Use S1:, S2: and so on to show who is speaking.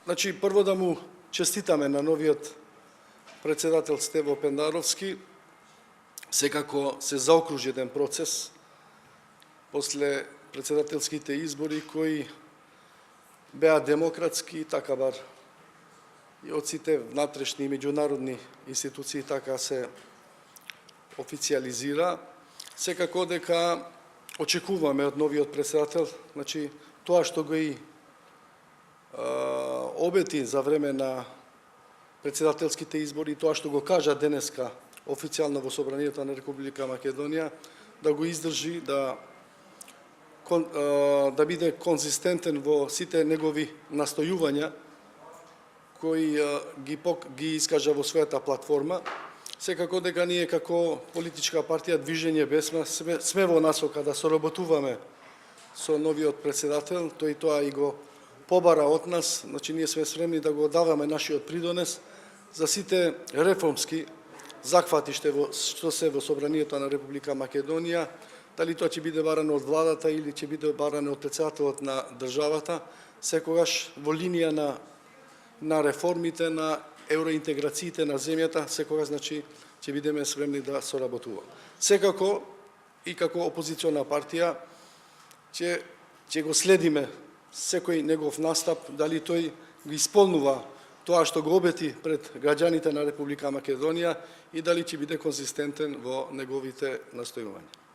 S1: Значи, прво да му честитаме на новиот председател Стево Пендаровски. Секако се заокружи еден процес после председателските избори кои беа демократски, така бар и од сите внатрешни и меѓународни институции така се официализира. Секако дека очекуваме од новиот председател, значи тоа што го и обети за време на председателските избори, тоа што го кажа денеска официјално во Собранието на Република Македонија, да го издржи, да биде конзистентен во сите негови настојувања кои ги искажа во својата платформа. Секако дека ние како политичка партија Движење Бесма сме во насока да соработуваме со новиот председател, тој тоа и го побара од нас, значи ние сме спремни да го даваме нашиот придонес за сите реформски захвати што се во Собранието на Република Македонија, дали тоа ќе биде барано од владата или ќе биде барано од председателот на државата, секогаш во линија на реформите, на евроинтеграциите на земјата, секогаш значи ќе бидеме спремни да соработуваме. Секако и како опозициона партија ќе го следиме секој негов настап, дали тој го исполнува тоа што го обети пред граѓаните на Република Македонија и дали ќе биде конзистентен во неговите настојувања.